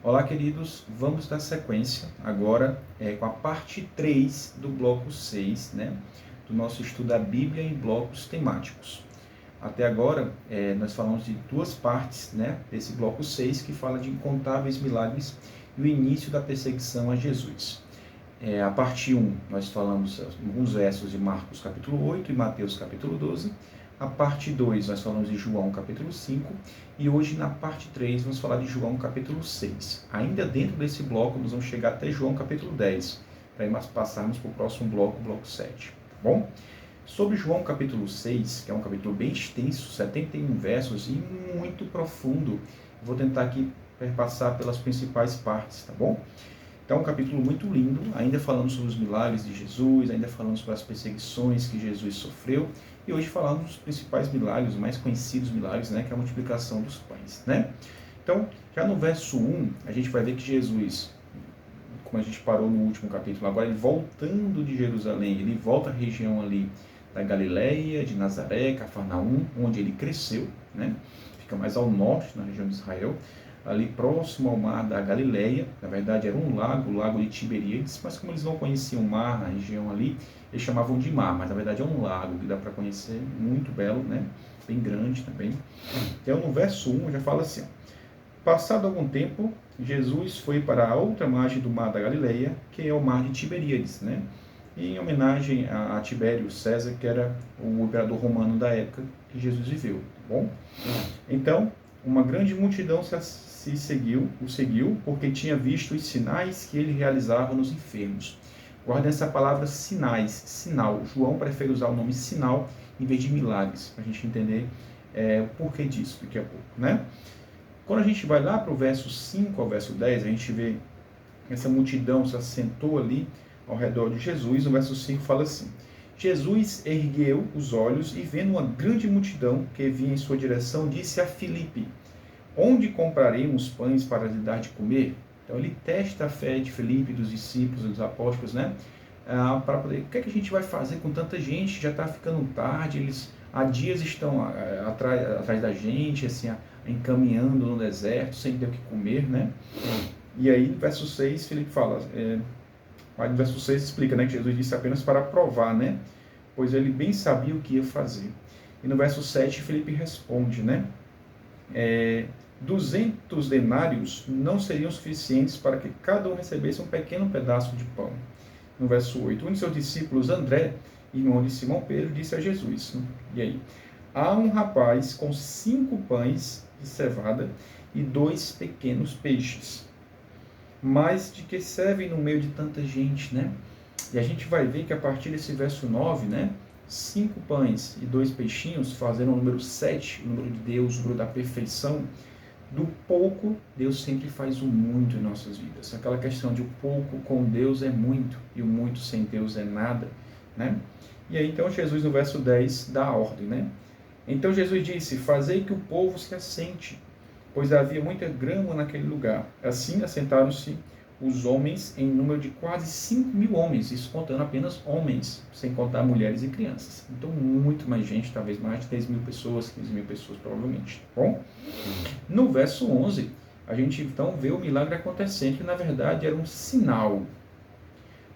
Olá, queridos, vamos dar sequência agora com a parte 3 do bloco 6, né, do nosso estudo da Bíblia em blocos temáticos. Até agora, nós falamos de duas partes, né, desse bloco 6, que fala de incontáveis milagres e o início da perseguição a Jesus. A parte 1, nós falamos alguns versos de Marcos capítulo 8 e Mateus capítulo 12. A parte 2, nós falamos de João capítulo 5. E hoje, na parte 3, vamos falar de João capítulo 6. Ainda dentro desse bloco, nós vamos chegar até João capítulo 10, para nós passarmos para o próximo bloco, bloco 7. Tá bom? Sobre João capítulo 6, que é um capítulo bem extenso, 71 versos e muito profundo, vou tentar aqui perpassar pelas principais partes, tá bom? Então, é um capítulo muito lindo, ainda falando sobre os milagres de Jesus, ainda falando sobre as perseguições que Jesus sofreu, e hoje falando dos principais milagres, os mais conhecidos milagres, né, que é a multiplicação dos pães, né? Então, já no verso 1, a gente vai ver que Jesus, como a gente parou no último capítulo, agora ele voltando de Jerusalém, ele volta à região ali da Galileia, de Nazaré, Cafarnaum, onde ele cresceu, né? Fica mais ao norte, na região de Israel, ali próximo ao mar da Galileia. Na verdade era um lago, o lago de Tiberíades, mas como eles não conheciam o mar na região ali, eles chamavam de mar, mas na verdade é um lago que dá para conhecer, muito belo, né? Bem grande também. Então no verso 1 já fala assim: passado algum tempo, Jesus foi para a outra margem do mar da Galileia, que é o mar de Tiberíades, né? Em homenagem a Tibério César, que era o imperador romano da época que Jesus viveu, tá bom? Então, uma grande multidão o seguiu, porque tinha visto os sinais que ele realizava nos enfermos. Guardem essa palavra sinais, sinal. João prefere usar o nome sinal em vez de milagres, para a gente entender o porquê disso daqui a pouco, né? Quando a gente vai lá para o verso 5 ao verso 10, a gente vê que essa multidão se assentou ali ao redor de Jesus. No verso 5 fala assim: Jesus ergueu os olhos e, vendo uma grande multidão que vinha em sua direção, disse a Filipe: onde compraremos pães para lhe dar de comer? Então ele testa a fé de Filipe, dos discípulos, dos apóstolos, né? Para poder, o que é que a gente vai fazer com tanta gente? Já está ficando tarde, eles há dias estão atrás da gente, assim, encaminhando no deserto, sem ter o que comer, né? E aí, no verso 6, Filipe fala, no verso 6 explica, né, que Jesus disse apenas para provar, né? Pois ele bem sabia o que ia fazer. E no verso 7, Filipe responde, né? 200 denários não seriam suficientes para que cada um recebesse um pequeno pedaço de pão. No verso 8, um de seus discípulos, André, irmão de Simão Pedro, disse a Jesus, e aí? Há um rapaz com 5 pães de cevada e 2 pequenos peixes. Mas de que servem no meio de tanta gente, né? E a gente vai ver que a partir desse verso 9, né? 5 pães e 2 peixinhos fazendo o número 7, o número de Deus, o número da perfeição. Do pouco, Deus sempre faz o muito em nossas vidas. Aquela questão de o pouco com Deus é muito e o muito sem Deus é nada, né? E aí então Jesus no verso 10 dá a ordem, né? Então Jesus disse: fazei que o povo se assente, pois havia muita grama naquele lugar. Assim assentaram-se os homens em número de quase 5.000 homens, isso contando apenas homens, sem contar mulheres e crianças. Então, muito mais gente, talvez mais de 10.000 pessoas, 15.000 pessoas, provavelmente. Bom, no verso 11, a gente então vê o milagre acontecendo, que na verdade era um sinal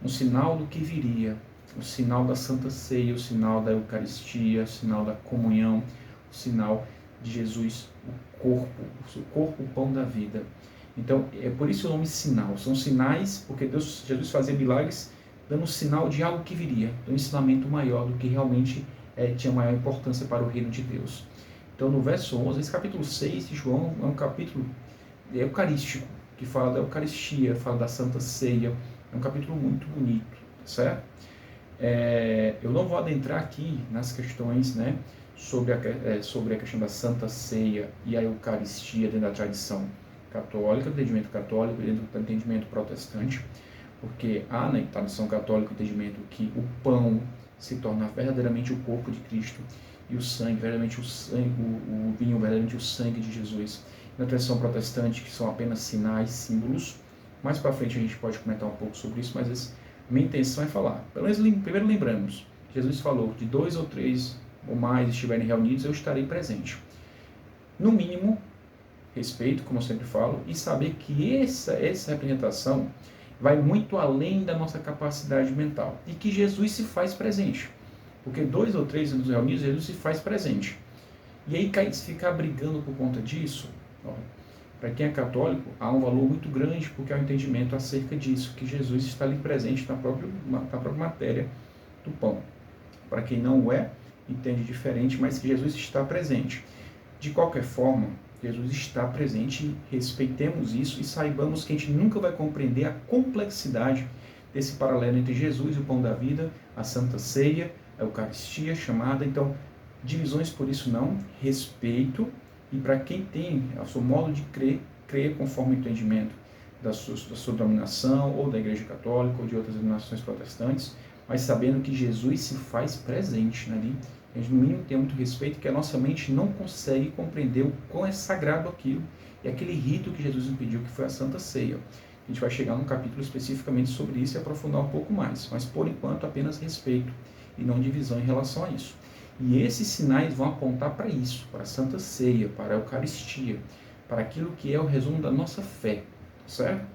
do que viria, o sinal da Santa Ceia, o sinal da Eucaristia, o sinal da comunhão, o sinal de Jesus, o corpo, o pão da vida. Então, é por isso o nome sinal. São sinais, porque Jesus fazia milagres dando um sinal de algo que viria, um ensinamento maior do que realmente tinha maior importância para o reino de Deus. Então, no verso 11, esse capítulo 6 de João é um capítulo eucarístico, que fala da Eucaristia, fala da Santa Ceia. É um capítulo muito bonito, certo? Eu não vou adentrar aqui nas questões, né, sobre a questão da Santa Ceia e a Eucaristia dentro da tradição católica, do entendimento católico, dentro do entendimento protestante, porque há na tradição católica o entendimento que o pão se torna verdadeiramente o corpo de Cristo e o sangue, verdadeiramente o vinho, verdadeiramente o sangue de Jesus. Na tradição protestante, que são apenas sinais, símbolos. Mais para frente a gente pode comentar um pouco sobre isso, mas minha intenção é falar. Pelo menos, primeiro lembramos, Jesus falou que de 2 ou 3 ou mais estiverem reunidos, eu estarei presente. No mínimo, respeito, como eu sempre falo, e saber que essa representação vai muito além da nossa capacidade mental e que Jesus se faz presente. Porque 2 ou 3 nos reunidos, Jesus se faz presente. E aí, ficar brigando por conta disso, para quem é católico, há um valor muito grande, porque há um entendimento acerca disso, que Jesus está ali presente na própria matéria do pão. Para quem não é, entende diferente, mas que Jesus está presente. De qualquer forma, Jesus está presente, respeitemos isso e saibamos que a gente nunca vai compreender a complexidade desse paralelo entre Jesus e o pão da vida, a Santa Ceia, a Eucaristia chamada. Então, divisões por isso não, respeito, e para quem tem o seu modo de crer, creia conforme o entendimento da sua denominação, ou da Igreja Católica, ou de outras denominações protestantes, mas sabendo que Jesus se faz presente ali. A gente, no mínimo, tem muito respeito, que a nossa mente não consegue compreender o quão é sagrado aquilo, e aquele rito que Jesus nos pediu, que foi a Santa Ceia. A gente vai chegar num capítulo especificamente sobre isso e aprofundar um pouco mais, mas por enquanto apenas respeito e não divisão em relação a isso. E esses sinais vão apontar para isso, para a Santa Ceia, para a Eucaristia, para aquilo que é o resumo da nossa fé, certo?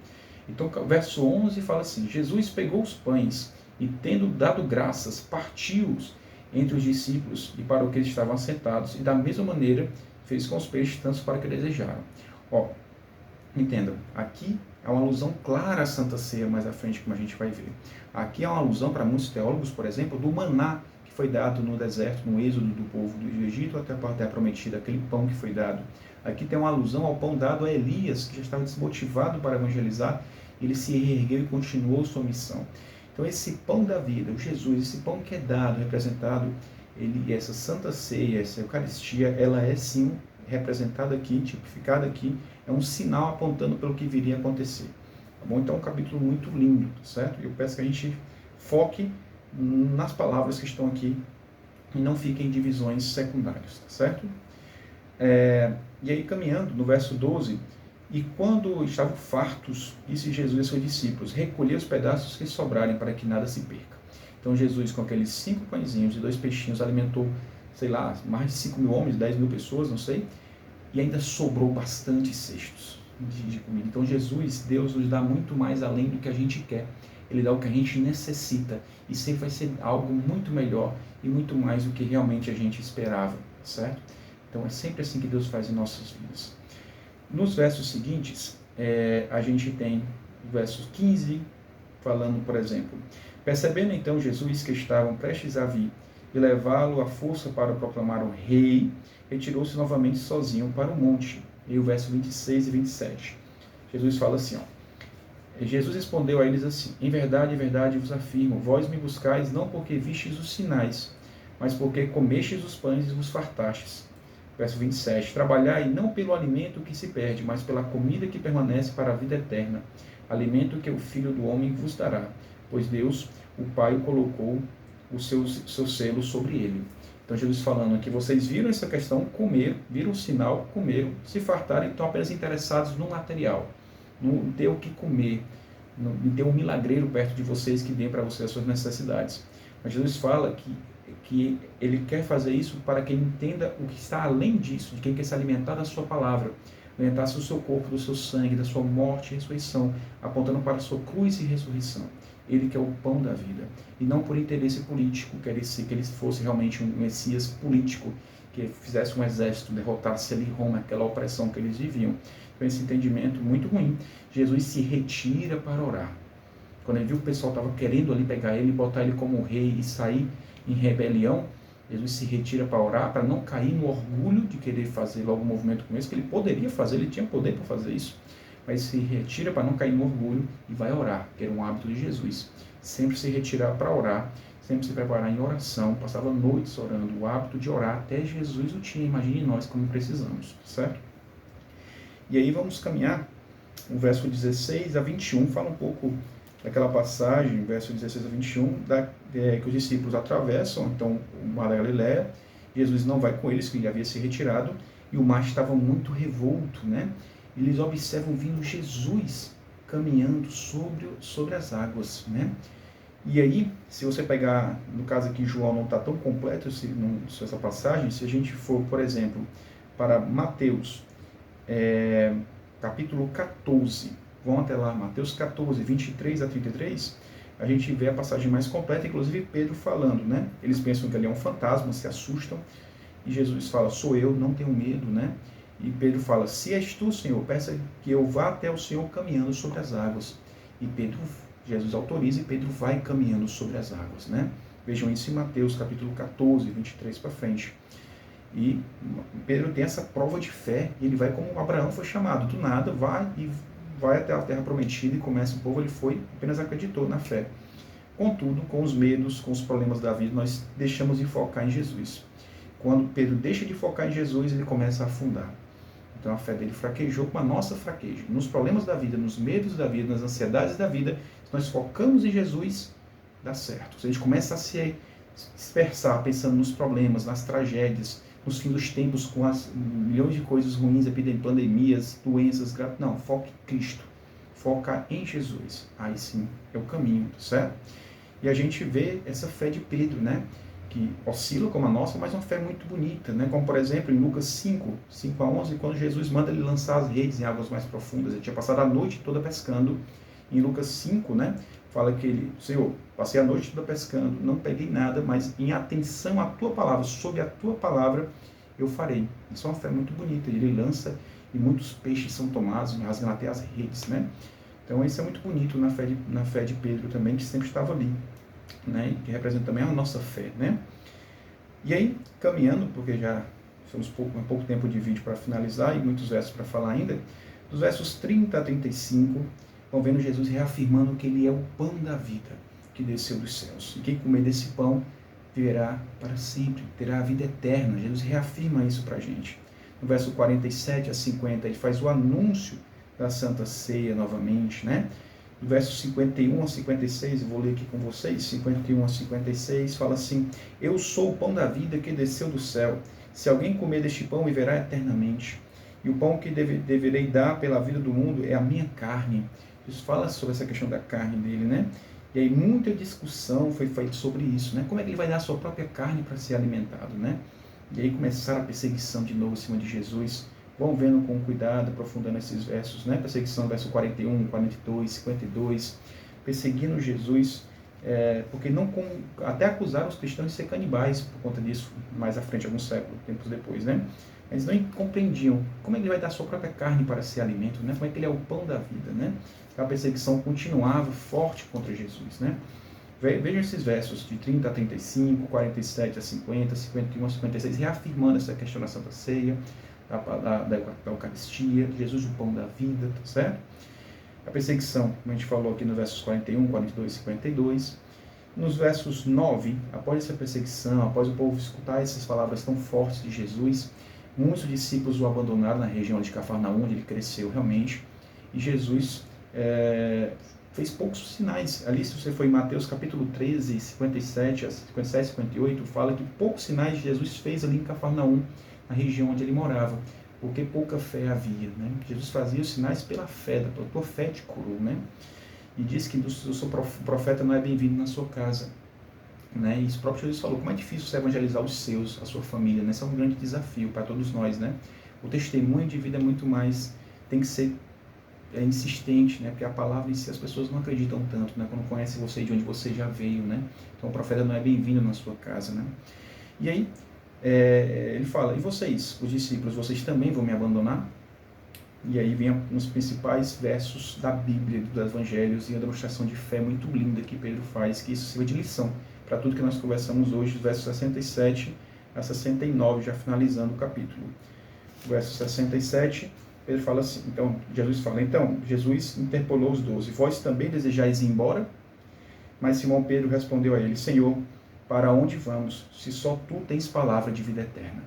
Então, o verso 11 fala assim: Jesus pegou os pães e, tendo dado graças, partiu-os entre os discípulos e para o que eles estavam assentados, e da mesma maneira fez com os peixes, tanto para que desejaram. Entendam, aqui há uma alusão clara à Santa Ceia mais à frente, como a gente vai ver. Aqui há uma alusão para muitos teólogos, por exemplo, do maná que foi dado no deserto, no êxodo do povo do Egito até a Terra Prometida, aquele pão que foi dado. Aqui tem uma alusão ao pão dado a Elias, que já estava desmotivado para evangelizar, ele se reergueu e continuou sua missão. Então esse pão da vida, o Jesus, esse pão que é dado, representado, essa Santa Ceia, essa Eucaristia, ela é sim representada aqui, tipificada aqui, é um sinal apontando pelo que viria a acontecer. Tá bom? Então é um capítulo muito lindo, tá certo? Eu peço que a gente foque nas palavras que estão aqui e não fiquem em divisões secundárias, tá certo? E aí, caminhando no verso 12, e quando estavam fartos, disse Jesus a seus discípulos: recolhei os pedaços que sobrarem para que nada se perca. Então Jesus, com aqueles 5 pãezinhos e 2 peixinhos, alimentou, sei lá, mais de 5 mil homens, 10 mil pessoas, não sei, e ainda sobrou bastante cestos de comida. Então Jesus, Deus, nos dá muito mais além do que a gente quer. Ele dá o que a gente necessita, e sempre vai ser algo muito melhor e muito mais do que realmente a gente esperava, certo? Então é sempre assim que Deus faz em nossas vidas. Nos versos seguintes, a gente tem o verso 15, falando, por exemplo: percebendo então Jesus que estavam prestes a vir e levá-lo à força para proclamar o rei, retirou-se novamente sozinho para o monte. E o verso 26 e 27. Jesus fala assim, Jesus respondeu a eles assim: em verdade, vos afirmo, vós me buscais não porque vistes os sinais, mas porque comestes os pães e vos fartastes. Verso 27. Trabalhai não pelo alimento que se perde, mas pela comida que permanece para a vida eterna, alimento que o Filho do Homem vos dará, pois Deus, o Pai, colocou o seu selo sobre ele. Então Jesus falando aqui: vocês viram essa questão, comer, viram o sinal, comeram, se fartaram, estão apenas interessados no material, no ter o que comer, em ter um milagreiro perto de vocês que dê para vocês as suas necessidades. Mas Jesus fala que ele quer fazer isso para quem entenda o que está além disso, de quem quer se alimentar da sua palavra, alimentar-se do seu corpo, do seu sangue, da sua morte e ressurreição, apontando para a sua cruz e ressurreição. Ele que é o pão da vida, e não por interesse político, que ele fosse realmente um Messias político, que fizesse um exército, derrotasse ali Roma, aquela opressão que eles viviam. Então esse entendimento muito ruim. Jesus se retira para orar. Quando ele viu que o pessoal estava querendo ali pegar ele, botar ele como rei e sair em rebelião, Jesus se retira para orar, para não cair no orgulho de querer fazer logo um movimento como esse, que ele poderia fazer, ele tinha poder para fazer isso, mas se retira para não cair no orgulho e vai orar, que era um hábito de Jesus. Sempre se retirar para orar, sempre se preparar em oração, passava noites orando, o hábito de orar, até Jesus o tinha, imagine nós como precisamos, certo? E aí vamos caminhar, o verso 16 a 21, fala um pouco daquela passagem, verso 16 a 21, que os discípulos atravessam, então, o mar da Galileia, Jesus não vai com eles, que ele havia se retirado, e o mar estava muito revolto, né? Eles observam vindo Jesus caminhando sobre as águas, né? E aí, se você pegar, no caso aqui, João não está tão completo essa passagem, se a gente for, por exemplo, para Mateus, capítulo 14. Vão até lá, Mateus 14, 23 a 33, a gente vê a passagem mais completa, inclusive Pedro falando, né? Eles pensam que ali é um fantasma, se assustam, e Jesus fala, sou eu, não tenho medo, né? E Pedro fala, se és tu, Senhor, peça que eu vá até o Senhor caminhando sobre as águas. E Jesus autoriza e Pedro vai caminhando sobre as águas, né? Vejam isso em Mateus capítulo 14, 23 para frente. E Pedro tem essa prova de fé, e ele vai como Abraão foi chamado, do nada, vai até a terra prometida e começa o povo, ele foi, apenas acreditou na fé. Contudo, com os medos, com os problemas da vida, nós deixamos de focar em Jesus. Quando Pedro deixa de focar em Jesus, ele começa a afundar. Então a fé dele fraquejou como a nossa fraqueja. Nos problemas da vida, nos medos da vida, nas ansiedades da vida, se nós focamos em Jesus, dá certo. Se a gente começa a se dispersar pensando nos problemas, nas tragédias, nos fins dos tempos, com as milhões de coisas ruins, pandemias, doenças, não, foca em Cristo, foca em Jesus. Aí sim é o caminho, certo? E a gente vê essa fé de Pedro, né? Que oscila como a nossa, mas uma fé muito bonita, né? Como por exemplo em Lucas 5, 5 a 11, quando Jesus manda ele lançar as redes em águas mais profundas. Ele tinha passado a noite toda pescando. Em Lucas 5, né? Fala que ele, Senhor, passei a noite toda pescando, não peguei nada, mas em atenção à tua palavra, sob a tua palavra, eu farei. Isso é uma fé muito bonita. Ele lança e muitos peixes são tomados, rasgando até as redes, né? Então isso é muito bonito na fé de Pedro também, que sempre estava ali, né? Que representa também a nossa fé, né? E aí, caminhando, porque já estamos pouco tempo de vídeo para finalizar e muitos versos para falar ainda, dos versos 30 a 35, vão vendo Jesus reafirmando que ele é o pão da vida que desceu dos céus. E quem comer desse pão viverá para sempre, terá a vida eterna. Jesus reafirma isso para a gente. No verso 47 a 50, ele faz o anúncio da Santa Ceia novamente, né? Do verso 51 a 56, eu vou ler aqui com vocês, 51 a 56, fala assim, eu sou o pão da vida que desceu do céu. Se alguém comer deste pão, viverá eternamente. E o pão que deverei dar pela vida do mundo é a minha carne. Jesus fala sobre essa questão da carne dele, né? E aí muita discussão foi feita sobre isso, né? Como é que ele vai dar a sua própria carne para ser alimentado, né? E aí começaram a perseguição de novo em cima de Jesus. Vão vendo com cuidado, aprofundando esses versos, né? Perseguição, verso 41, 42, 52, perseguindo Jesus, porque até acusaram os cristãos de ser canibais por conta disso, mais à frente, alguns séculos, tempos depois, né? Eles não compreendiam como é que ele vai dar a sua própria carne para ser alimento, né? Como é que ele é o pão da vida, né? A perseguição continuava forte contra Jesus, né? Vejam esses versos de 30 a 35, 47 a 50, 51 a 56, reafirmando essa questão da Santa Ceia, da Eucaristia, Jesus o pão da vida, tá certo? A perseguição, como a gente falou aqui nos versos 41, 42 e 52. Nos versos 9, após essa perseguição, após o povo escutar essas palavras tão fortes de Jesus, muitos discípulos o abandonaram na região de Cafarnaum, onde ele cresceu realmente, e Jesus fez poucos sinais. Ali, se você for em Mateus capítulo 13, 57 a 57, 58, fala que poucos sinais Jesus fez ali em Cafarnaum, na região onde ele morava, porque pouca fé havia, né? Jesus fazia os sinais pela fé, a tua fé te curou, né? E diz que o seu profeta não é bem-vindo na sua casa, né? E o próprio Jesus falou, como é difícil você evangelizar os seus, a sua família, né? Esse é um grande desafio para todos nós, né? O testemunho de vida é muito mais, tem que ser insistente, né? Porque a palavra em si as pessoas não acreditam tanto, né? Quando conhecem você de onde você já veio, né? Então o profeta não é bem-vindo na sua casa, né? E aí, ele fala, e vocês, os discípulos, vocês também vão me abandonar? E aí vem os principais versos da Bíblia, dos Evangelhos, e a demonstração de fé muito linda que Pedro faz, que isso sirva de lição para tudo que nós conversamos hoje, dos versos 67 a 69, já finalizando o capítulo. Verso 67, Pedro fala assim, Jesus interpelou os 12, vós também desejais ir embora? Mas Simão Pedro respondeu a ele, Senhor, para onde vamos, se só tu tens palavra de vida eterna?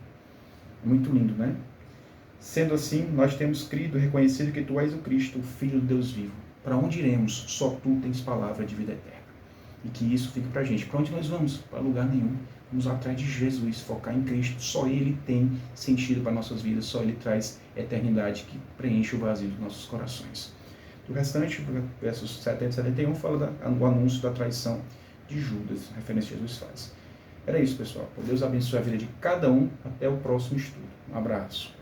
Muito lindo, né? Sendo assim, nós temos crido e reconhecido que tu és o Cristo, o Filho do Deus vivo. Para onde iremos? Só tu tens palavra de vida eterna. E que isso fique para a gente. Para onde nós vamos? Para lugar nenhum. Vamos atrás de Jesus, focar em Cristo. Só Ele tem sentido para nossas vidas, só Ele traz eternidade que preenche o vazio dos nossos corações. Do restante, versos 70 e 71, fala do anúncio da traição de Judas, a referência que Jesus faz. Era isso, pessoal. Que Deus abençoe a vida de cada um. Até o próximo estudo. Um abraço.